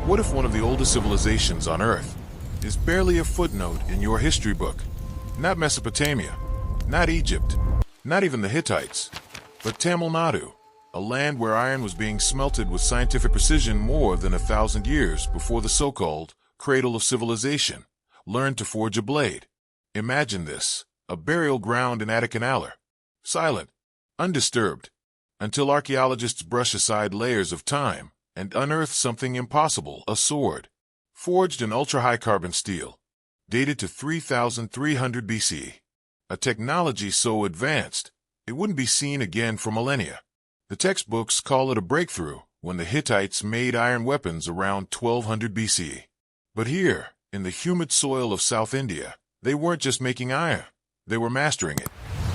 What if one of the oldest civilizations on Earth is barely a footnote in your history book? Not Mesopotamia, not Egypt, not even the Hittites, but Tamil Nadu, a land where iron was being smelted with scientific precision more than 1,000 years before the so-called cradle of civilization learned to forge a blade. Imagine this, a burial ground in Attikanar, silent, undisturbed, until archaeologists brush aside layers of time and unearth something impossible, a sword, forged in ultra-high carbon steel, dated to 3,300 BC, a technology so advanced it wouldn't be seen again for millennia. The textbooks call it a breakthrough when the Hittites made iron weapons around 1200 BC. But here, in the humid soil of South India, they weren't just making iron, they were mastering it,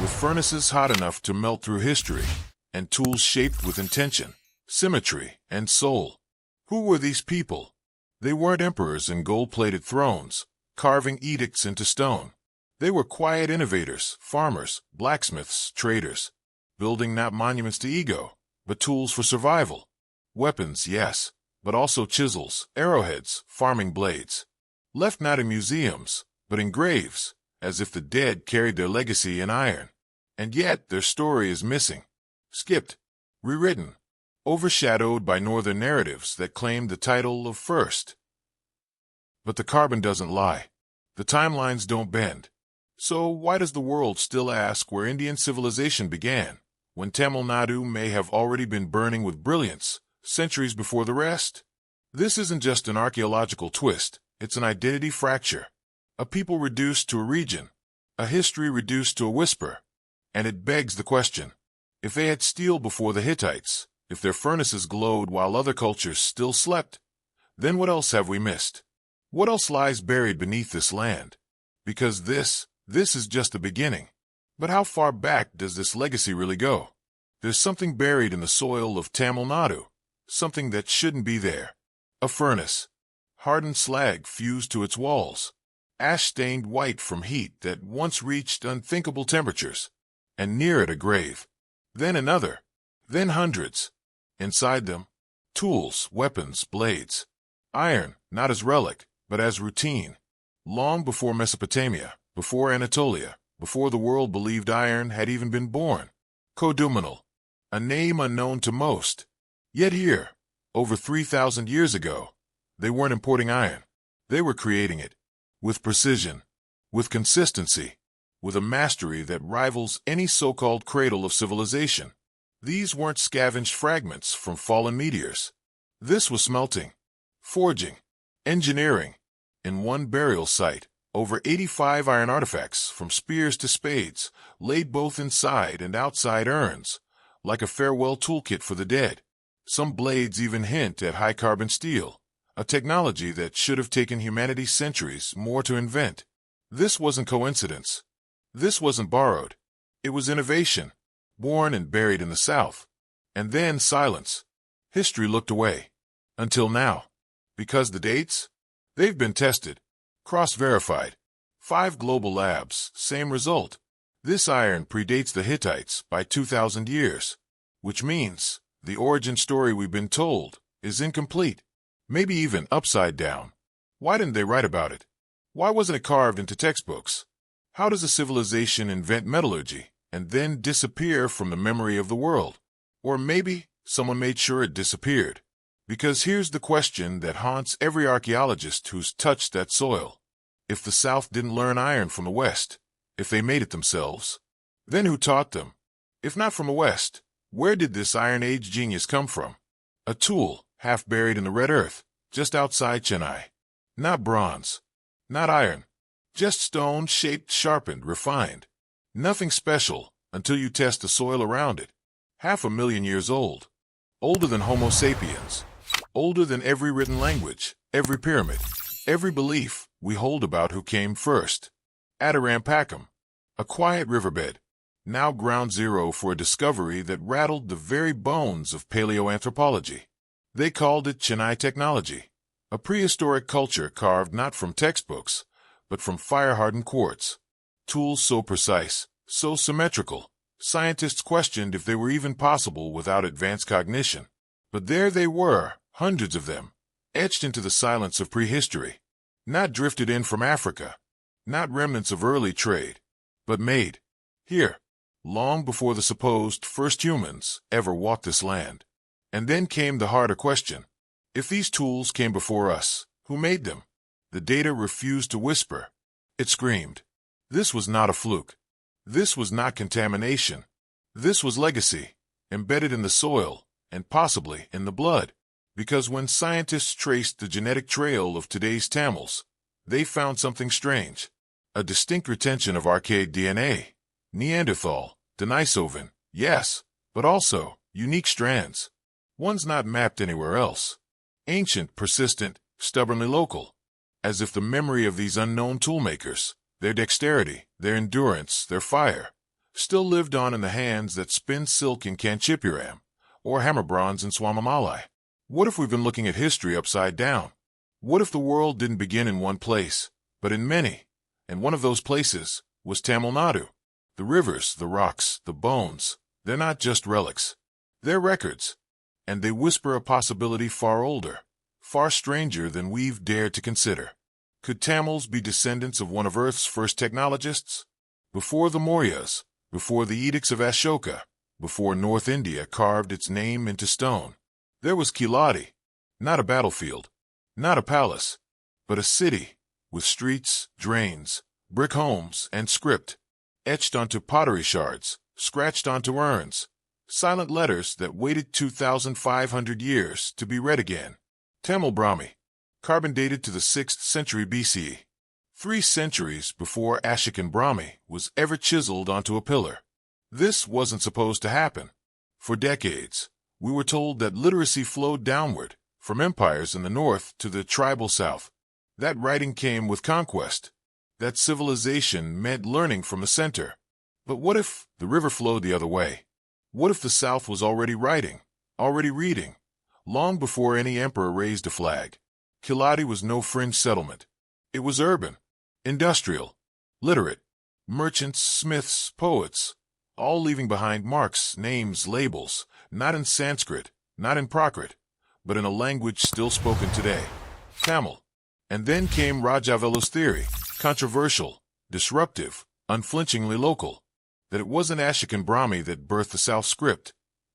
with furnaces hot enough to melt through history, and tools shaped with intention, symmetry, and soul. Who were these people? They weren't emperors in gold-plated thrones, carving edicts into stone. They were quiet innovators, farmers, blacksmiths, traders, building not monuments to ego, but tools for survival. Weapons, yes, but also chisels, arrowheads, farming blades. Left not in museums, but in graves, as if the dead carried their legacy in iron. And yet their story is missing, skipped, rewritten, overshadowed by northern narratives that claim the title of first. But the carbon doesn't lie. The timelines don't bend. So why does the world still ask where Indian civilization began, when Tamil Nadu may have already been burning with brilliance centuries before the rest? This isn't just an archaeological twist, it's an identity fracture. A people reduced to a region, a history reduced to a whisper. And it begs the question, if they had steel before the Hittites, if their furnaces glowed while other cultures still slept, then what else have we missed? What else lies buried beneath this land? Because this is just the beginning. But how far back does this legacy really go? There's something buried in the soil of Tamil Nadu, something that shouldn't be there. A furnace, hardened slag fused to its walls, ash-stained white from heat that once reached unthinkable temperatures, and near it a grave, then another, then hundreds. Inside them, tools, weapons, blades, iron, not as relic, but as routine. Long before Mesopotamia, before Anatolia, before the world believed iron had even been born. Kodumanal, a name unknown to most. Yet here, over 3,000 years ago, they weren't importing iron. They were creating it, with precision, with consistency, with a mastery that rivals any so-called cradle of civilization. These weren't scavenged fragments from fallen meteors. This was smelting, forging, engineering. In one burial site, over 85 iron artifacts, from spears to spades, laid both inside and outside urns, like a farewell toolkit for the dead. Some blades even hint at high-carbon steel, a technology that should have taken humanity centuries more to invent. This wasn't coincidence. This wasn't borrowed. It was innovation, born and buried in the South. And then silence. History looked away. Until now. Because the dates? They've been tested, cross-verified. 5 global labs, same result. This iron predates the Hittites by 2,000 years, which means the origin story we've been told is incomplete, maybe even upside down. Why didn't they write about it? Why wasn't it carved into textbooks? How does a civilization invent metallurgy and then disappear from the memory of the world? Or maybe someone made sure it disappeared. Because here's the question that haunts every archaeologist who's touched that soil. If the South didn't learn iron from the West, if they made it themselves, then who taught them? If not from the West, where did this Iron Age genius come from? A tool, half buried in the red earth, just outside Chennai. Not bronze, not iron, just stone shaped, sharpened, refined. Nothing special until you test the soil around it. 500,000 years old. Older than Homo sapiens. Older than every written language, every pyramid, every belief we hold about who came first. Adirampaccum, a quiet riverbed, now ground zero for a discovery that rattled the very bones of paleoanthropology. They called it Chennai technology, a prehistoric culture carved not from textbooks, but from fire-hardened quartz. Tools so precise, so symmetrical, scientists questioned if they were even possible without advanced cognition. But there they were, hundreds of them, etched into the silence of prehistory, not drifted in from Africa, not remnants of early trade, but made here, long before the supposed first humans ever walked this land. And then came the harder question. If these tools came before us, who made them? The data refused to whisper. It screamed. This was not a fluke. This was not contamination. This was legacy, embedded in the soil, and possibly in the blood. Because when scientists traced the genetic trail of today's Tamils, they found something strange. A distinct retention of archaic DNA. Neanderthal, Denisovan, yes, but also unique strands. One's not mapped anywhere else. Ancient, persistent, stubbornly local. As if the memory of these unknown toolmakers, their dexterity, their endurance, their fire, still lived on in the hands that spin silk in Kanchipuram, or hammer bronze in Swamamalai. What if we've been looking at history upside down? What if the world didn't begin in one place, but in many? And one of those places was Tamil Nadu. The rivers, the rocks, the bones, they're not just relics. They're records. And they whisper a possibility far older, far stranger than we've dared to consider. Could Tamils be descendants of one of Earth's first technologists? Before the Mauryas, before the edicts of Ashoka, before North India carved its name into stone, there was Kiladi, not a battlefield, not a palace, but a city with streets, drains, brick homes, and script, etched onto pottery shards, scratched onto urns, silent letters that waited 2,500 years to be read again. Tamil Brahmi, carbon dated to the 6th century BCE, 3 centuries before Ashokan Brahmi was ever chiseled onto a pillar. This wasn't supposed to happen. For decades, we were told that literacy flowed downward, from empires in the north to the tribal south. That writing came with conquest. That civilization meant learning from the center. But what if the river flowed the other way? What if the South was already writing, already reading, long before any emperor raised a flag? Kiladi was no fringe settlement. It was urban, industrial, literate, merchants, smiths, poets, all leaving behind marks, names, labels, not in Sanskrit, not in Prakrit, but in a language still spoken today, Tamil. And then came Rajavelu's theory, controversial, disruptive, unflinchingly local. That it wasn't Ashokan Brahmi that birthed the South script.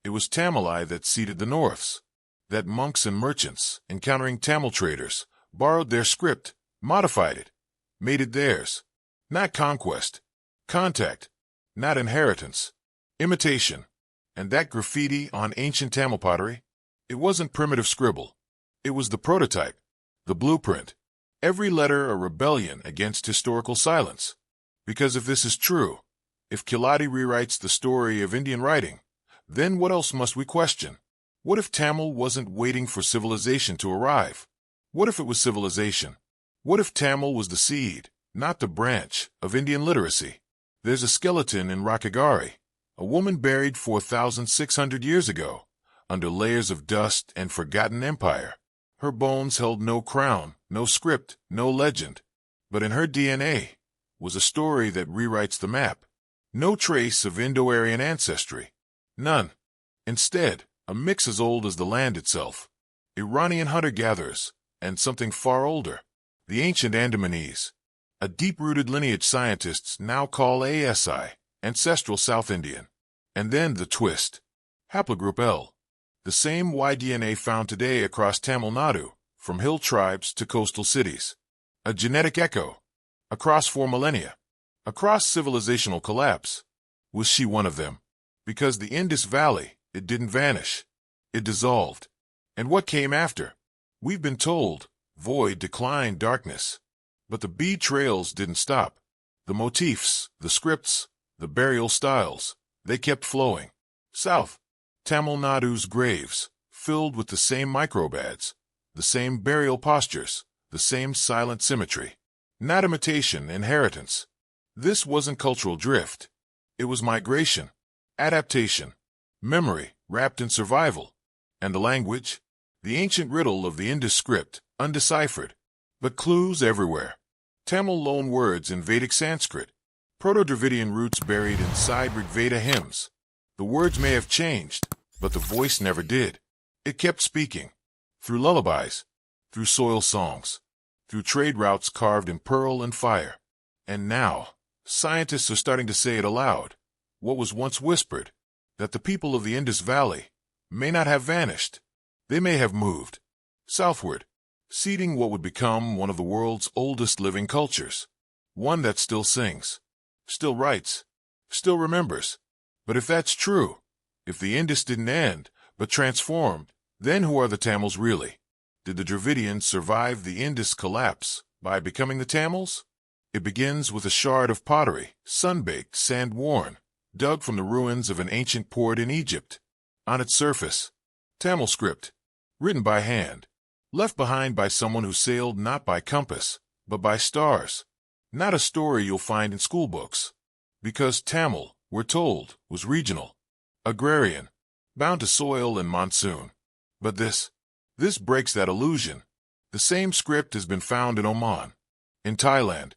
It was Tamilai that seeded the Norths. That monks and merchants, encountering Tamil traders, borrowed their script, modified it, made it theirs. Not conquest, contact, not inheritance, imitation. And that graffiti on ancient Tamil pottery, it wasn't primitive scribble. It was the prototype, the blueprint. Every letter a rebellion against historical silence. Because if this is true, if Kiladi rewrites the story of Indian writing, then what else must we question? What if Tamil wasn't waiting for civilization to arrive? What if it was civilization? What if Tamil was the seed, not the branch, of Indian literacy? There's a skeleton in Rakagari, a woman buried 4,600 years ago, under layers of dust and forgotten empire. Her bones held no crown, no script, no legend. But in her DNA was a story that rewrites the map. No trace of Indo-Aryan ancestry. None. Instead, a mix as old as the land itself. Iranian hunter-gatherers, and something far older. The ancient Andamanese. A deep-rooted lineage scientists now call ASI, ancestral South Indian. And then the twist. Haplogroup L. The same Y-DNA found today across Tamil Nadu, from hill tribes to coastal cities. A genetic echo. Across 4 millennia. Across civilizational collapse. Was she one of them? Because the Indus Valley, it didn't vanish. It dissolved. And what came after? We've been told, void, decline, darkness. But the bead trails didn't stop. The motifs, the scripts, the burial styles, they kept flowing. South. Tamil Nadu's graves, filled with the same microbads, the same burial postures, the same silent symmetry. Not imitation, inheritance. This wasn't cultural drift. It was migration, adaptation, memory wrapped in survival. And the language? The ancient riddle of the Indus script, undeciphered, but clues everywhere. Tamil loan words in Vedic Sanskrit, Proto-Dravidian roots buried inside Rigveda hymns. The words may have changed, but the voice never did. It kept speaking. Through lullabies, through soil songs, through trade routes carved in pearl and fire. And now, scientists are starting to say it aloud, what was once whispered, that the people of the Indus Valley may not have vanished. They may have moved southward, seeding what would become one of the world's oldest living cultures, one that still sings, still writes, still remembers. But if that's true, if the Indus didn't end, but transformed, then who are the Tamils really? Did the Dravidians survive the Indus collapse by becoming the Tamils? It begins with a shard of pottery, sun-baked, sand-worn, dug from the ruins of an ancient port in Egypt. On its surface, Tamil script, written by hand, left behind by someone who sailed not by compass, but by stars. Not a story you'll find in school books. Because Tamil, we're told, was regional, agrarian, bound to soil and monsoon. But this breaks that illusion. The same script has been found in Oman, in Thailand,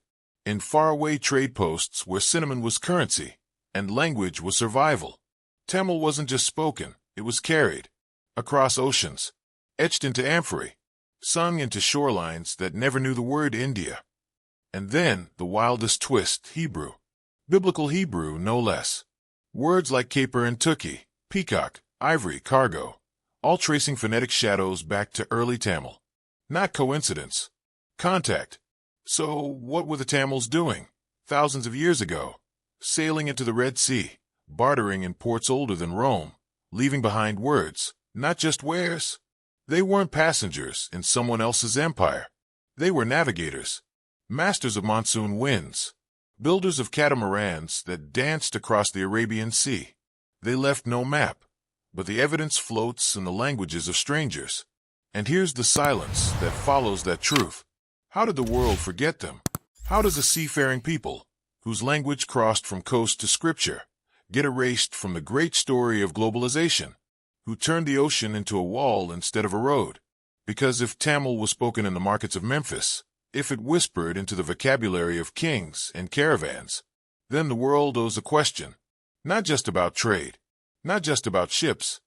in faraway trade posts where cinnamon was currency and language was survival. Tamil wasn't just spoken, it was carried across oceans, etched into amphory, sung into shorelines that never knew the word India. And then the wildest twist, Hebrew. Biblical Hebrew, no less. Words like caper and tukki, peacock, ivory, cargo, all tracing phonetic shadows back to early Tamil. Not coincidence. Contact. So what were the Tamils doing thousands of years ago? Sailing into the Red Sea, bartering in ports older than Rome, leaving behind words, not just wares. They weren't passengers in someone else's empire. They were navigators, masters of monsoon winds, builders of catamarans that danced across the Arabian Sea. They left no map, but the evidence floats in the languages of strangers. And here's the silence that follows that truth. How did the world forget them? How does a seafaring people, whose language crossed from coast to scripture, get erased from the great story of globalization? Who turned the ocean into a wall instead of a road? Because if Tamil was spoken in the markets of Memphis, if it whispered into the vocabulary of kings and caravans, then the world owes a question, not just about trade, not just about ships,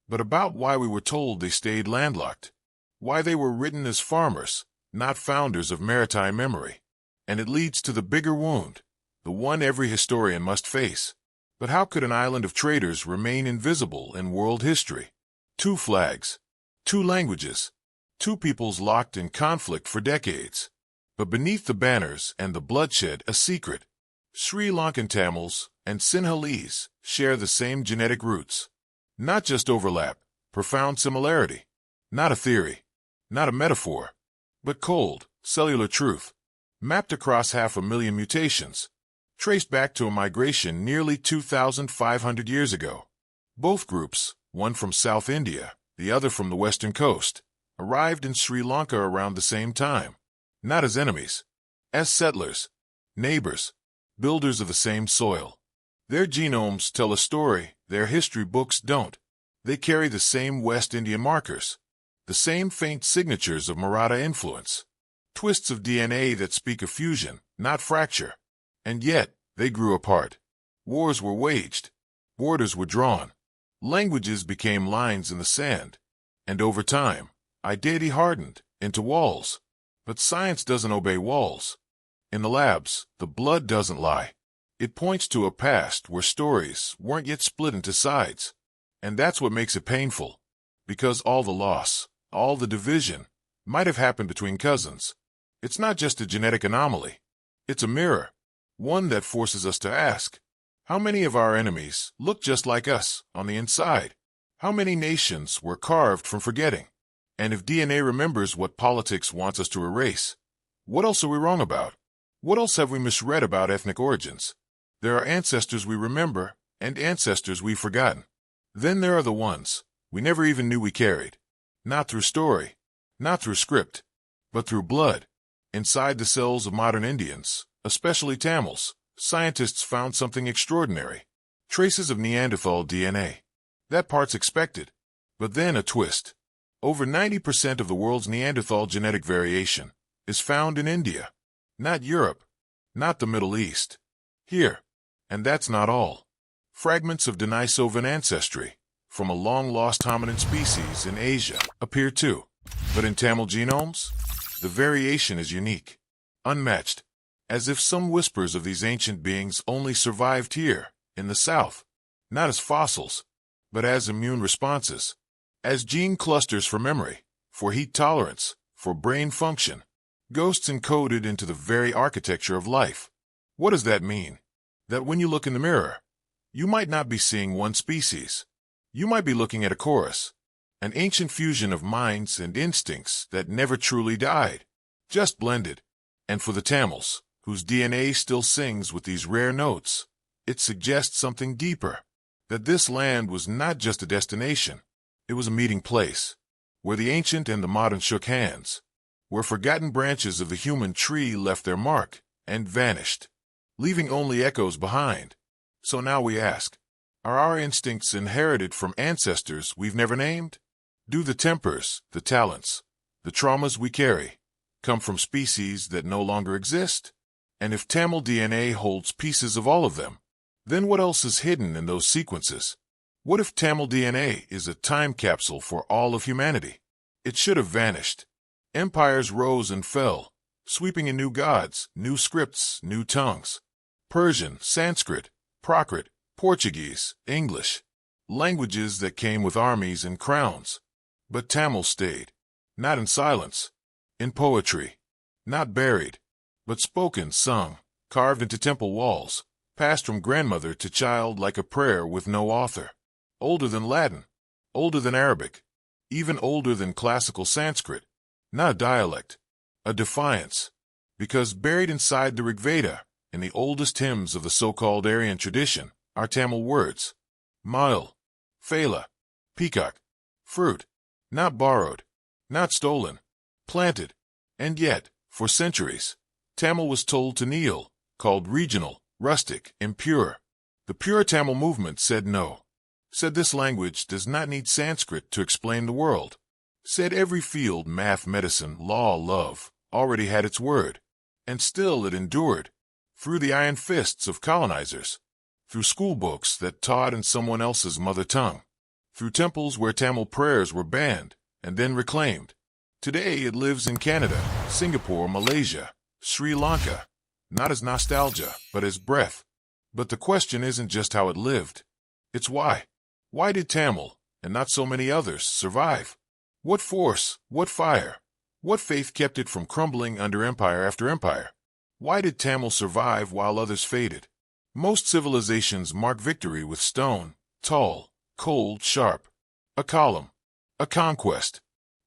but about why we were told they stayed landlocked, why they were written as farmers, not founders of maritime memory. And it leads to the bigger wound, the one every historian must face. But how could an island of traders remain invisible in world history? Two flags, two languages, two peoples locked in conflict for decades. But beneath the banners and the bloodshed, a secret. Sri Lankan Tamils and Sinhalese share the same genetic roots. Not just overlap, profound similarity. Not a theory, not a metaphor, but cold, cellular truth, mapped across 500,000 mutations, traced back to a migration nearly 2,500 years ago. Both groups, one from South India, the other from the western coast, arrived in Sri Lanka around the same time. Not as enemies, as settlers, neighbors, builders of the same soil. Their genomes tell a story their history books don't. They carry the same West Indian markers, the same faint signatures of Maratha influence, twists of DNA that speak of fusion, not fracture. And yet, they grew apart. Wars were waged, borders were drawn, languages became lines in the sand, and over time, identity hardened into walls. But science doesn't obey walls. In the labs, the blood doesn't lie. It points to a past where stories weren't yet split into sides. And that's what makes it painful. Because all the loss, all the division, might have happened between cousins. It's not just a genetic anomaly. It's a mirror. One that forces us to ask, how many of our enemies look just like us on the inside? How many nations were carved from forgetting? And if DNA remembers what politics wants us to erase, what else are we wrong about? What else have we misread about ethnic origins? There are ancestors we remember and ancestors we've forgotten. Then there are the ones we never even knew we carried. Not through story, not through script, but through blood. Inside the cells of modern Indians, especially Tamils, scientists found something extraordinary. Traces of Neanderthal DNA. That part's expected. But then a twist. Over 90% of the world's Neanderthal genetic variation is found in India. Not Europe. Not the Middle East. Here. And that's not all. Fragments of Denisovan ancestry from a long-lost hominin species in Asia appear too. But in Tamil genomes, the variation is unique, unmatched, as if some whispers of these ancient beings only survived here, in the south, not as fossils, but as immune responses, as gene clusters for memory, for heat tolerance, for brain function, ghosts encoded into the very architecture of life. What does that mean? That when you look in the mirror, you might not be seeing one species. You might be looking at a chorus, an ancient fusion of minds and instincts that never truly died, just blended. And for the Tamils, whose DNA still sings with these rare notes, it suggests something deeper, that this land was not just a destination, it was a meeting place, where the ancient and the modern shook hands, where forgotten branches of the human tree left their mark and vanished, leaving only echoes behind. So now we ask, are our instincts inherited from ancestors we've never named? Do the tempers, the talents, the traumas we carry, come from species that no longer exist? And if Tamil DNA holds pieces of all of them, then what else is hidden in those sequences? What if Tamil DNA is a time capsule for all of humanity? It should have vanished. Empires rose and fell, sweeping in new gods, new scripts, new tongues. Persian, Sanskrit, Prakrit, Portuguese, English. Languages that came with armies and crowns. But Tamil stayed. Not in silence. In poetry. Not buried. But spoken, sung, carved into temple walls, passed from grandmother to child like a prayer with no author. Older than Latin. Older than Arabic. Even older than classical Sanskrit. Not a dialect. A defiance. Because buried inside the Rig Veda, in the oldest hymns of the so-called Aryan tradition, are Tamil words. Mile. Phala. Peacock. Fruit. Not borrowed. Not stolen. Planted. And yet, for centuries, Tamil was told to kneel, called regional, rustic, impure. The pure Tamil movement said no. Said this language does not need Sanskrit to explain the world. Said every field, math, medicine, law, love, already had its word. And still it endured. Through the iron fists of colonizers. Through school books that taught in someone else's mother tongue. Through temples where Tamil prayers were banned and then reclaimed. Today it lives in Canada, Singapore, Malaysia, Sri Lanka. Not as nostalgia, but as breath. But the question isn't just how it lived. It's why. Why did Tamil, and not so many others, survive? What force, what fire, what faith kept it from crumbling under empire after empire? Why did Tamil survive while others faded? Most civilizations mark victory with stone, tall, cold, sharp. A column, a conquest,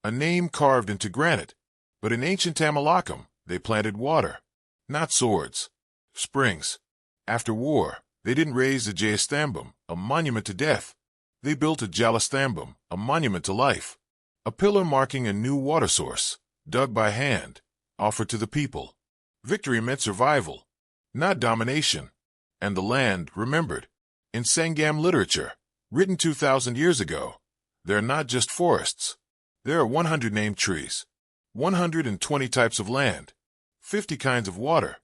a name carved into granite. But in ancient Tamilakam, they planted water, not swords, springs. After war, they didn't raise a Jayastambam, a monument to death. They built a Jalastambam, a monument to life. A pillar marking a new water source, dug by hand, offered to the people. Victory meant survival, not domination. And the land remembered. In Sangam literature, written 2,000 years ago, there are not just forests. There are 100 named trees, 120 types of land, 50 kinds of water,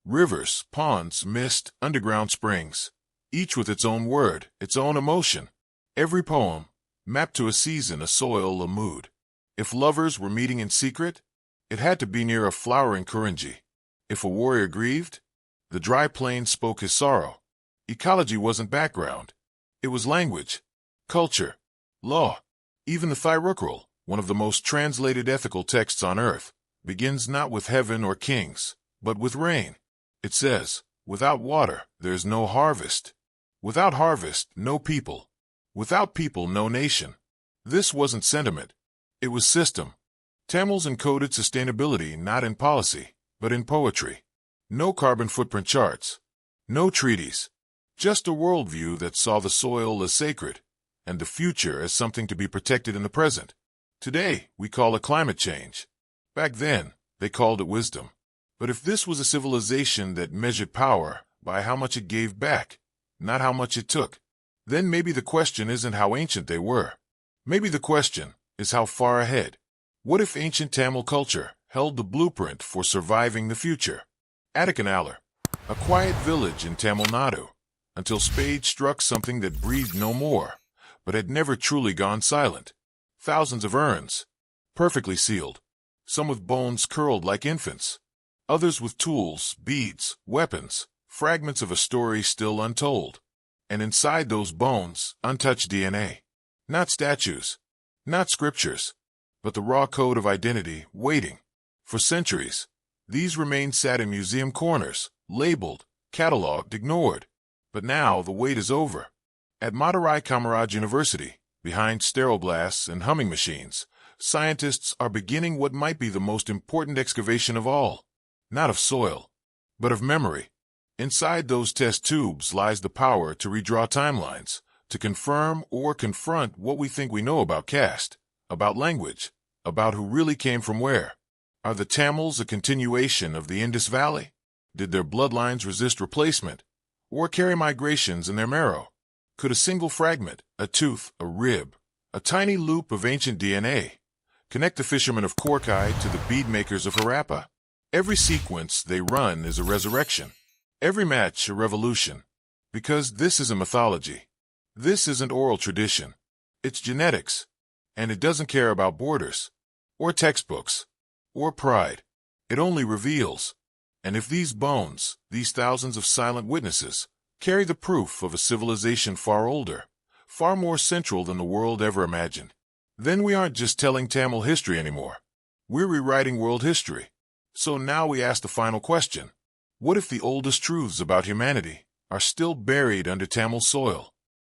rivers, ponds, mist, underground springs, each with its own word, its own emotion. Every poem, mapped to a season, a soil, a mood. If lovers were meeting in secret, it had to be near a flowering Kurinji. If a warrior grieved, the dry plain spoke his sorrow. Ecology wasn't background. It was language, culture, law. Even the Thirukkural, one of the most translated ethical texts on earth, begins not with heaven or kings, but with rain. It says, without water, there's no harvest. Without harvest, no people. Without people, no nation. This wasn't sentiment. It was system. Tamils encoded sustainability not in policy, but in poetry. No carbon footprint charts. No treaties. Just a worldview that saw the soil as sacred, and the future as something to be protected in the present. Today, we call it climate change. Back then, they called it wisdom. But if this was a civilization that measured power by how much it gave back, not how much it took, then maybe the question isn't how ancient they were. Maybe the question is how far ahead. What if ancient Tamil culture held the blueprint for surviving the future? Kodumanal, a quiet village in Tamil Nadu, until spades struck something that breathed no more, but had never truly gone silent. Thousands of urns, perfectly sealed. Some with bones curled like infants. Others with tools, beads, weapons, fragments of a story still untold. And inside those bones, untouched DNA. Not statues, not scriptures, but the raw code of identity waiting. For centuries, these remains sat in museum corners, labeled, catalogued, ignored. But now the wait is over. At Madurai Kamaraj University, behind sterile glass and humming machines, scientists are beginning what might be the most important excavation of all. Not of soil, but of memory. Inside those test tubes lies the power to redraw timelines, to confirm or confront what we think we know about caste, about language, about who really came from where. Are the Tamils a continuation of the Indus Valley? Did their bloodlines resist replacement, or carry migrations in their marrow? Could a single fragment, a tooth, a rib, a tiny loop of ancient DNA, connect the fishermen of Korkai to the bead makers of Harappa? Every sequence they run is a resurrection. Every match a revolution. Because this isn't mythology. This isn't oral tradition. It's genetics. And it doesn't care about borders, or textbooks, or pride. It only reveals. And if these bones, these thousands of silent witnesses, carry the proof of a civilization far older, far more central than the world ever imagined, then we aren't just telling Tamil history anymore. We're rewriting world history. So now we ask the final question. What if the oldest truths about humanity are still buried under Tamil soil?